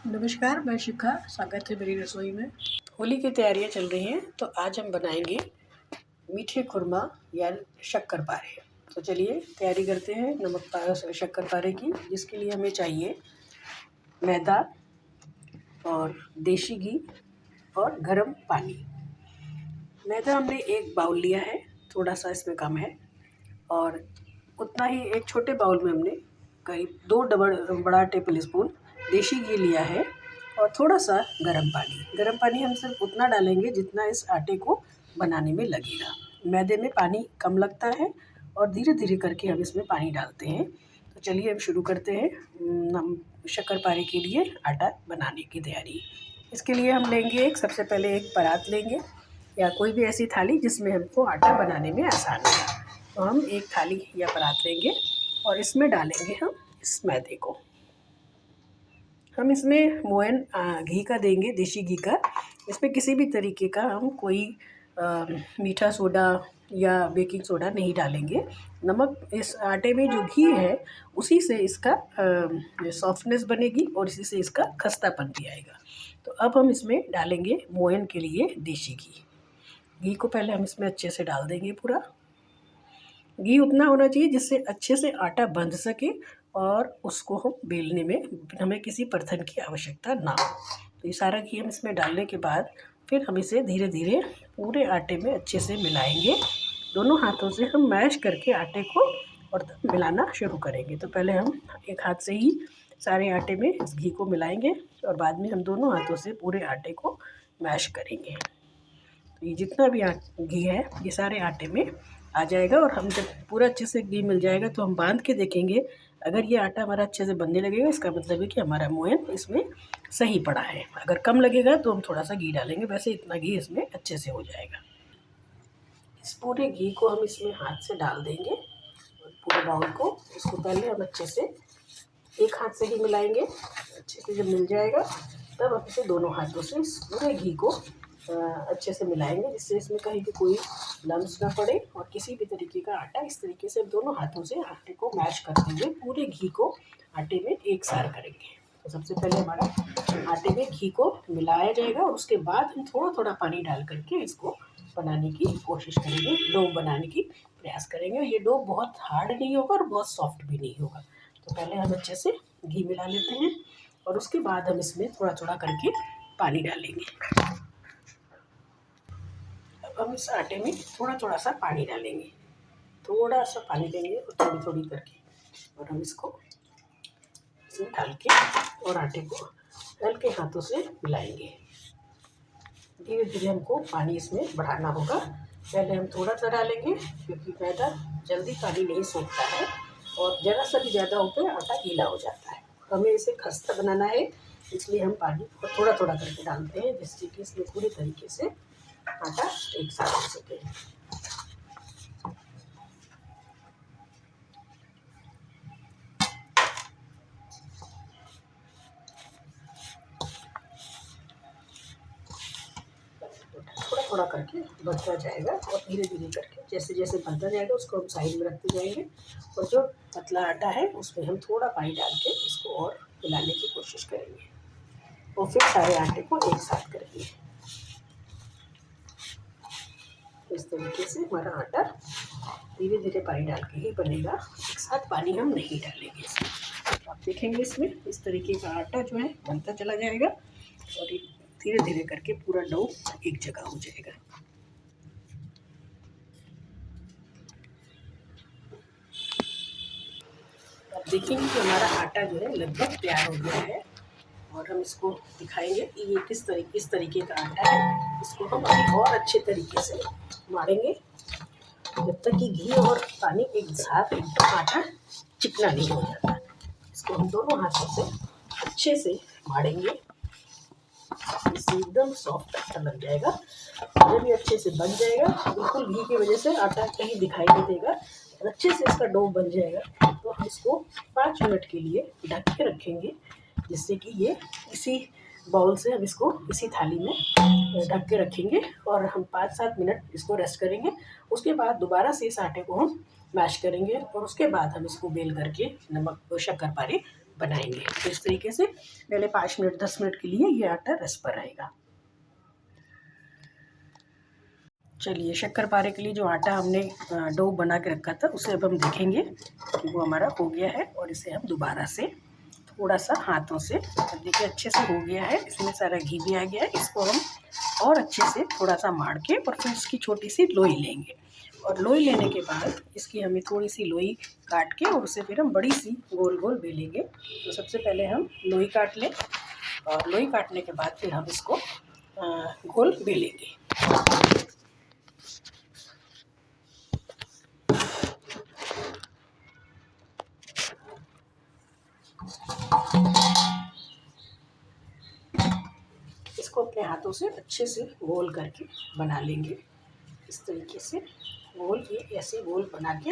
नमस्कार, मैं शिखा, स्वागत है मेरी रसोई में। होली की तैयारियां चल रही हैं, तो आज हम बनाएंगे मीठे खुरमा या शक्कर-पारे। तो चलिए तैयारी करते हैं शक्कर-पारे की, जिसके लिए हमें चाहिए मैदा और देशी घी और गरम पानी। मैदा हमने 1 बाउल लिया है, थोड़ा-सा इसमें कम है, और उतना ही एक छोटे बाउल में हमने करीब 2 बड़ा टेबल स्पून देशी घी लिया है और थोड़ा-सा गरम पानी। गरम पानी हम सिर्फ उतना डालेंगे जितना इस आटे को बनाने में लगेगा। मैदे में पानी कम लगता है और धीरे-धीरे करके हम इसमें पानी डालते हैं। तो चलिए हम शुरू करते हैं हम शक्कर-पारे के लिए आटा बनाने की तैयारी। इसके लिए हम लेंगे सबसे पहले एक परात लेंगे या कोई भी ऐसी थाली जिसमें हमको आटा बनाने में आसान हो। तो हम एक थाली या परात लेंगे और इसमें डालेंगे हम इस मैदे को। हम इसमें मोयन घी का देंगे, देशी घी का। इसमें किसी भी तरीके का हम कोई मीठा सोडा या बेकिंग सोडा नहीं डालेंगे। नमक, इस आटे में जो घी है उसी से इसका सॉफ्टनेस बनेगी और इसी से इसका खस्तापन भी आएगा। तो अब हम इसमें डालेंगे मोयन के लिए देशी घी। घी को पहले हम इसमें अच्छे से डाल देंगे पूरा। घी उतना होना चाहिए जिससे अच्छे से आटा बंध सके और उसको हम बेलने में हमें किसी बर्तन की आवश्यकता ना हो। तो ये सारा घी हम इसमें डालने के बाद फिर हम इसे धीरे धीरे पूरे आटे में अच्छे से मिलाएंगे। दोनों हाथों से हम मैश करके आटे को और मिलाना शुरू करेंगे। तो पहले हम एक हाथ से ही सारे आटे में इस घी को मिलाएंगे और बाद में हम दोनों हाथों से पूरे आटे को मैश करेंगे। तो ये जितना भी घी है ये सारे आटे में आ जाएगा और हम जब पूरा अच्छे से घी मिल जाएगा तो हम बांध के देखेंगे। अगर ये आटा हमारा अच्छे से बनने लगेगा, इसका मतलब है कि हमारा मोयन इसमें सही पड़ा है। अगर कम लगेगा तो हम थोड़ा सा घी डालेंगे, वैसे इतना घी इसमें अच्छे से हो जाएगा। इस पूरे घी को हम इसमें हाथ से डाल देंगे और पूरे बाउल को, इसको पहले हम अच्छे से एक हाथ से ही मिलाएंगे। अच्छे से जब मिल जाएगा तब हम इसे दोनों हाथों से इस पूरे घी को अच्छे से मिलाएंगे, जिससे इसमें कहीं भी कोई लम्स ना पड़े और किसी भी तरीके का आटा। इस तरीके से दोनों हाथों से आटे को मैश करते हुए पूरे घी को आटे में एक सार करेंगे। तो सबसे पहले हमारा आटे में घी को मिलाया जाएगा और उसके बाद हम थोड़ा थोड़ा पानी डाल करके इसको बनाने की कोशिश करेंगे, डो बनाने की प्रयास करेंगे। ये डो बहुत हार्ड नहीं होगा और बहुत सॉफ्ट भी नहीं होगा। तो पहले हम अच्छे से घी मिला लेते हैं और उसके बाद हम इसमें थोड़ा थोड़ा करके पानी डालेंगे। अब हम इस आटे में थोड़ा थोड़ा सा पानी डालेंगे, थोड़ा सा पानी देंगे और थोड़ी थोड़ी करके, और हम इसको इसमें डाल के और आटे को हल्के हाथों से मिलाएंगे। धीरे धीरे हमको पानी इसमें बढ़ाना होगा। पहले हम थोड़ा सा डालेंगे क्योंकि मैदा जल्दी पानी नहीं सोखता है और ज़रा सा भी ज़्यादा हो तो आटा गीला हो जाता है। हमें इसे खस्ता बनाना है, इसलिए हम पानी थोड़ा थोड़ा करके डालते हैं, जिससे कि इसमें पूरी तरीके से आटा एक साथ हो सके। थोड़ा थोड़ा करके बढ़ता जाएगा और धीरे धीरे करके जैसे जैसे बनता जाएगा उसको हम साइड में रखते जाएंगे और जो पतला आटा है उसमें हम थोड़ा पानी डाल के इसको और मिलाने की कोशिश करेंगे और फिर सारे आटे को एक साथ करेंगे। इस तरीके से हमारा आटा धीरे धीरे पानी डाल के ही बनेगा, एक साथ पानी हम नहीं डालेंगे इसमें। तो आप देखेंगे इसमें इस तरीके का आटा जो है बनता चला जाएगा और धीरे धीरे करके पूरा डो एक जगह हो जाएगा। आप देखेंगे कि हमारा आटा जो है लगभग तैयार हो गया है और हम इसको दिखाएंगे कि ये इस तरीके का आटा है। इसको हम अभी और अच्छे तरीके से मारेंगे जब तक कि घी और पानी एक साथ आटा चिकना नहीं हो जाता। इसको हम दोनों हाथों से अच्छे से मारेंगे, इससे एकदम सॉफ्ट आटा बन जाएगा। जब ये अच्छे से बन जाएगा, बिल्कुल घी की वजह से आटा कहीं दिखाई नहीं देगा और अच्छे से इसका डो बन जाएगा, तो हम इसको 5 मिनट के लिए ढक के रखेंगे, जिससे कि ये इसी बाउल से हम इसको इसी थाली में ढक के रखेंगे और हम 5-7 मिनट इसको रेस्ट करेंगे। उसके बाद दोबारा से इस आटे को हम मैश करेंगे और उसके बाद हम इसको बेल करके शक्कर-पारे बनाएंगे। तो इस तरीके से पहले 5 मिनट 10 मिनट के लिए ये आटा रेस्ट पर रहेगा। चलिए, शक्करपारे के लिए जो आटा हमने डो बना के रखा था उसे अब हम देखेंगे कि वो हमारा हो गया है। और इसे हम दोबारा से थोड़ा सा हाथों से, देखिए अच्छे से हो गया है, इसमें सारा घी भी आ गया है। इसको हम और अच्छे से थोड़ा सा मार के और फिर इसकी छोटी सी लोई लेंगे। और लोई लेने के बाद इसकी हमें थोड़ी सी लोई काट के और उसे फिर हम बड़ी सी गोल गोल बेलेंगे। तो सबसे पहले हम लोई काट लें और लोई काटने के बाद फिर हम इसको गोल बेलेंगे। इसको अपने हाथों से अच्छे से गोल करके बना लेंगे। इस तरीके से गोल, ये ऐसे गोल बना के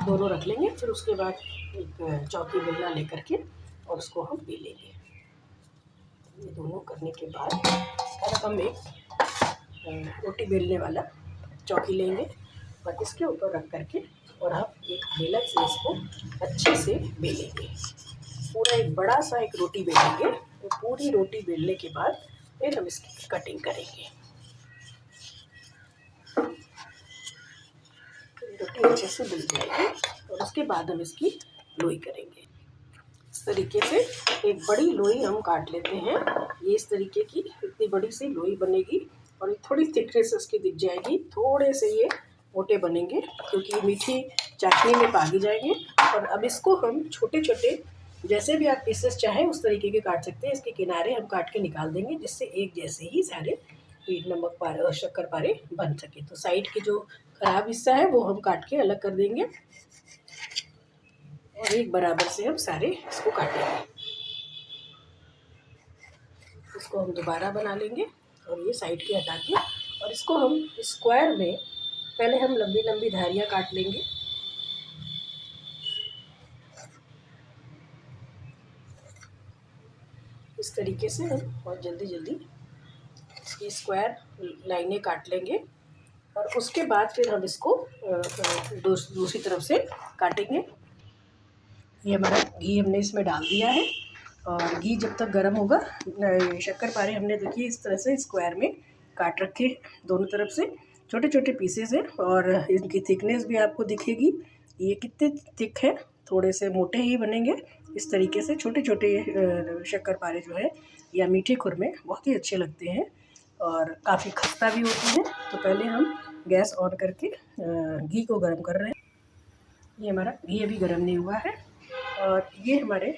दोनों रख लेंगे। फिर उसके बाद एक चौकी बेलना लेकर के और उसको हम बेलेंगे। ये दोनों करने के बाद और हम एक रोटी बेलने वाला चौकी लेंगे और इसके ऊपर रख करके और हम एक बेलन से इसको अच्छे से बेलेंगे। पूरा एक बड़ा सा एक रोटी बेलेंगे। तो पूरी रोटी बेलने के बाद फिर हम इसकी कटिंग करेंगे। रोटी अच्छे से बेल जाएगी और उसके बाद हम इसकी लोई करेंगे। इस तरीके से एक बड़ी लोई हम काट लेते हैं। ये इस तरीके की इतनी बड़ी सी लोई बनेगी और ये थोड़ी थिकनेस उसकी दिख जाएगी। थोड़े से ये मोटे बनेंगे क्योंकि मीठी चाशनी में पागी जाएंगे। और अब इसको हम छोटे छोटे, जैसे भी आप पीसेस चाहें उस तरीके के काट सकते हैं। इसके किनारे हम काट के निकाल देंगे जिससे एक जैसे ही सारे नमक पारे और शक्करपारे बन सके। तो साइड के जो खराब हिस्सा है वो हम काट के अलग कर देंगे और एक बराबर से हम सारे इसको काटेंगे। इसको हम दोबारा बना लेंगे और ये साइड के हटा के और इसको हम स्क्वायर में पहले हम लंबी लंबी धारियाँ काट लेंगे। इस तरीके से हम बहुत जल्दी जल्दी इसकी स्क्वायर लाइनें काट लेंगे और उसके बाद फिर हम इसको दूसरी तरफ से काटेंगे। ये हमारा घी हमने इसमें डाल दिया है और घी जब तक गर्म होगा, शक्करपारे हमने देखिए इस तरह से स्क्वायर में काट रखे दोनों तरफ से छोटे छोटे पीसेस हैं और इनकी थिकनेस भी आपको दिखेगी। ये कितने थिक है, थोड़े से मोटे ही बनेंगे। इस तरीके से छोटे छोटे शक्करपारे जो है या मीठे खुरमे बहुत ही अच्छे लगते हैं और काफ़ी खस्ता भी होती हैं। तो पहले हम गैस ऑन करके घी को गर्म कर रहे हैं। ये हमारा घी अभी गर्म नहीं हुआ है और ये हमारे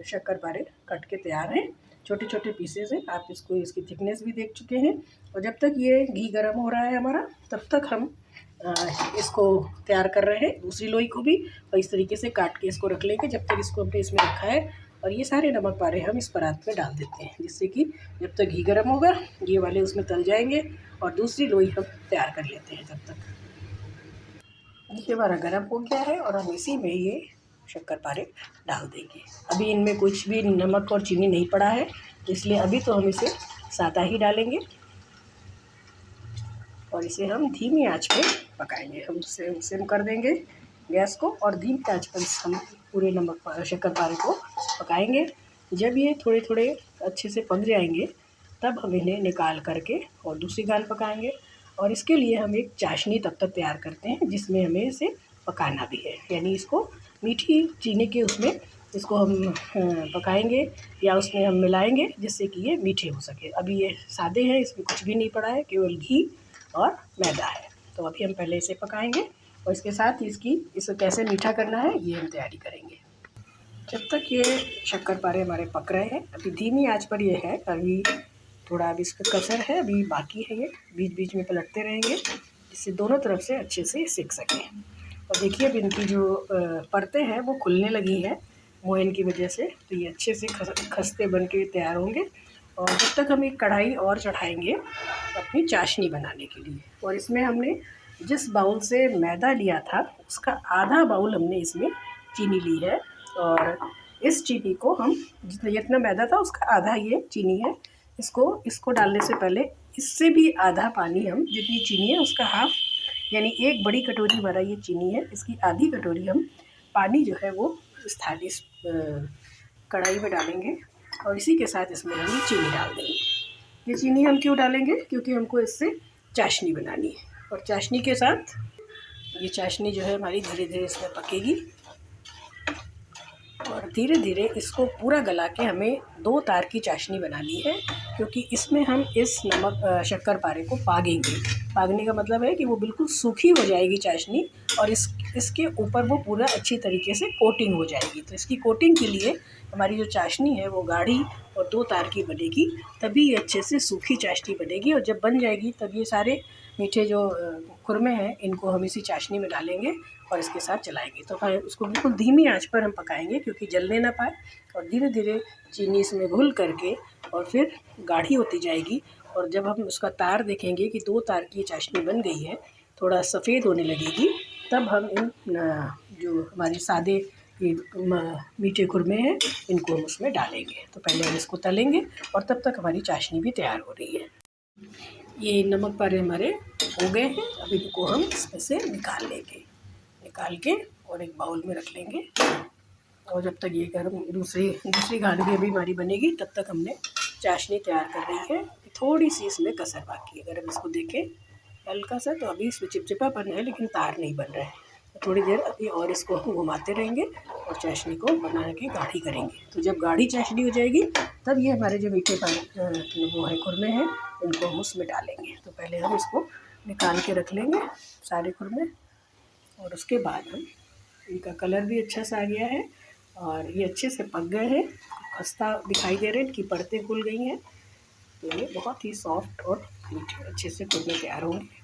शक्करपारे कट के तैयार हैं। छोटे छोटे पीसेस हैं। आप इसको, इसकी थिकनेस भी देख चुके हैं। और जब तक ये घी गर्म हो रहा है हमारा, तब तक हम इसको तैयार कर रहे हैं दूसरी लोई को भी। और इस तरीके से काट के इसको रख लेंगे जब तक इसको हमने इसमें रखा है। और ये सारे नमक पारे हम इस परात में डाल देते हैं जिससे कि जब तक घी गर्म होगा ये वाले उसमें तल जाएंगे और दूसरी लोई हम तैयार कर लेते हैं। जब तक घी हमारा गर्म हो गया है और हम इसी में ये शक्करपारे डाल देंगे। अभी इनमें कुछ भी नमक और चीनी नहीं पड़ा है, इसलिए अभी तो हम इसे सादा ही डालेंगे और इसे हम धीमी आंच पे पकाएंगे। हम सिम कर देंगे गैस को और धीमी आंच पर हम पूरे नमक शक्करपारे को पकाएंगे। जब ये थोड़े थोड़े अच्छे से पक जाएंगे तब हम इन्हें निकाल करके और दूसरी गाल पकाएंगे। और इसके लिए हम एक चाशनी तब तक तैयार करते हैं जिसमें हमें इसे पकाना भी है, यानी इसको मीठी चीनी के उसमें इसको हम पकाएंगे या उसमें हम मिलाएंगे जिससे कि ये मीठे हो सके। अभी ये सादे हैं, इसमें कुछ भी नहीं पड़ा है, केवल घी और मैदा है। तो अभी हम पहले इसे पकाएंगे और इसके साथ इसे कैसे मीठा करना है ये हम तैयारी करेंगे। जब तक ये शक्करपारे हमारे पक रहे हैं, अभी धीमी आंच पर ये है, अभी थोड़ा अभी इसका कसर है, अभी बाकी है। ये बीच बीच में पलटते रहेंगे जिससे दोनों तरफ से अच्छे से सिक सकें। और देखिए अब इनकी जो परतें हैं वो खुलने लगी हैं मोयन की वजह से। तो ये अच्छे से खस्ते बन के तैयार होंगे। और जब तक हम एक कढ़ाई और चढ़ाएंगे अपनी चाशनी बनाने के लिए। और इसमें हमने जिस बाउल से मैदा लिया था उसका आधा बाउल हमने इसमें चीनी ली है। और इस चीनी को हम जितना मैदा था उसका आधा ये चीनी है। इसको डालने से पहले इससे भी आधा पानी, हम जितनी चीनी है उसका हाफ, यानी एक बड़ी कटोरी भरा ये चीनी है, इसकी आधी कटोरी हम पानी जो है वो इस थाली कढ़ाई में डालेंगे और इसी के साथ इसमें हम चीनी डाल देंगे। ये चीनी हम क्यों डालेंगे? क्योंकि हमको इससे चाशनी बनानी है और चाशनी के साथ ये चाशनी जो है हमारी धीरे धीरे इसमें पकेगी और धीरे धीरे इसको पूरा गला के हमें 2 तार की चाशनी बनानी है, क्योंकि इसमें हम इस नमक शक्करपारे को पागेंगे। पागने का मतलब है कि वो बिल्कुल सूखी हो जाएगी चाशनी और इसके ऊपर वो पूरा अच्छी तरीके से कोटिंग हो जाएगी। तो इसकी कोटिंग के लिए हमारी जो चाशनी है वो गाढ़ी और 2 तार की बनेगी, तभी ये अच्छे से सूखी चाशनी बनेगी। और जब बन जाएगी तब ये सारे मीठे जो खुरमे हैं इनको हम इसी चाशनी में डालेंगे और इसके साथ चलाएंगे। तो उसको बिल्कुल धीमी आंच पर हम पकाएंगे, क्योंकि जलने ना पाए। और धीरे धीरे चीनी इसमें घुल करके और फिर गाढ़ी होती जाएगी। और जब हम उसका तार देखेंगे कि 2 तार की चाशनी बन गई है, थोड़ा सफ़ेद होने लगेगी, तब हम इन जो हमारे सादे ये मीठे खुरमे हैं इनको हम उसमें डालेंगे। तो पहले हम इसको तलेंगे और तब तक हमारी चाशनी भी तैयार हो रही है। ये नमक पारे हमारे हो गए हैं। अब इनको हम इसमें से निकाल लेंगे, निकाल के और एक बाउल में रख लेंगे। और जब तक ये गर्म दूसरी घाट भी अभी हमारी बनेगी, तब तक हमने चाशनी तैयार कर रही है। थोड़ी सी इसमें कसर बाकी है। अगर हम इसको देखें हल्का सा, तो अभी इसमें चिपचिपापन है लेकिन तार नहीं बन रहा है। तो थोड़ी देर अभी और इसको हम घुमाते रहेंगे और चाशनी को बना के गाढ़ी करेंगे। तो जब गाढ़ी चाशनी हो जाएगी तब ये हमारे जो मीठे वो है खुरमे हैं, इनको हम उसमें डालेंगे। तो पहले हम इसको निकाल के रख लेंगे सारे खुरमे, और उसके बाद हम इनका कलर भी अच्छा सा आ गया है और ये अच्छे से पक गए हैं, खस्ता दिखाई दे रहे हैं, इनकी परतें खुल गई हैं। तो ये बहुत ही सॉफ्ट और मीठे अच्छे से खुरमे तैयार होंगे।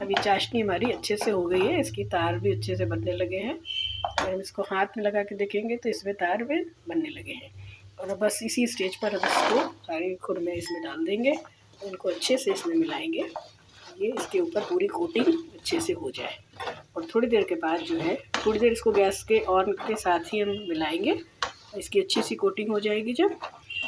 अभी चाशनी हमारी अच्छे से हो गई है, इसकी तार भी अच्छे से बनने लगे हैं। और हम इसको हाथ में लगा के देखेंगे तो इसमें तार भी बनने लगे हैं। और अब बस इसी स्टेज पर हम इसको सारे खुरमे इसमें डाल देंगे और इनको अच्छे से इसमें मिलाएंगे। ये इसके ऊपर पूरी कोटिंग अच्छे से हो जाए। और थोड़ी देर के बाद जो है, थोड़ी देर इसको गैस के ऑन के साथ ही हम मिलाएंगे। इसकी अच्छी सी कोटिंग हो जाएगी जब,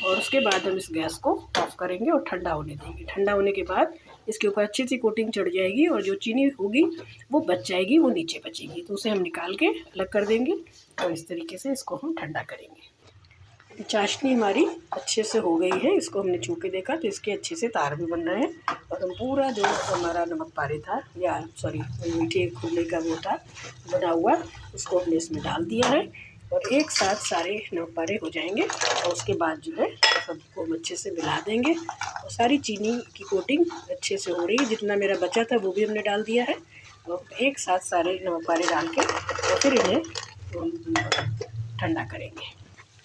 और उसके बाद हम इस गैस को ऑफ करेंगे और ठंडा होने देंगे। ठंडा होने के बाद इसके ऊपर अच्छी सी कोटिंग चढ़ जाएगी और जो चीनी होगी वो बच जाएगी, वो नीचे बचेगी। तो उसे हम निकाल के अलग कर देंगे और इस तरीके से इसको हम ठंडा करेंगे। चाशनी हमारी अच्छे से हो गई है, इसको हमने छू के देखा तो इसके अच्छे से तार भी बन रहे हैं। और हम पूरा जो हमारा नमक पारे था, या सॉरी मीठे खुरमे का वो था बना हुआ, उसको हमने इसमें डाल दिया है और एक साथ सारे नमक पारे हो जाएंगे। और उसके बाद जो है सबको हम अच्छे से मिला देंगे और सारी चीनी की कोटिंग अच्छे से हो रही है। जितना मेरा बचा था वो भी हमने डाल दिया है और एक साथ सारे नमक पारे डाल के और फिर इन्हें ठंडा करेंगे।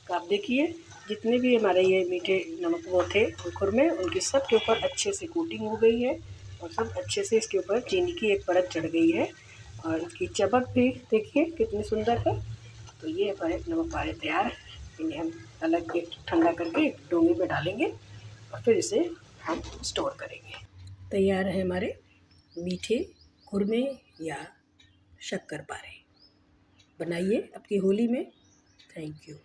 तो आप देखिए जितने भी हमारे ये मीठे नमक वो थे खुरमे, उनकी सब के ऊपर अच्छे से कोटिंग हो गई है और सब अच्छे से इसके ऊपर चीनी की एक परत चढ़ गई है और इसकी चमक भी देखिए कितनी सुंदर है। तो ये हमारे नमक पारे तैयार है। इन्हें हम अलग एक ठंडा करके डोंगे में डालेंगे और फिर इसे हम स्टोर करेंगे। तैयार है हमारे मीठे खुरमे या शक्करपारे। बनाइए आपकी होली में। Thank you.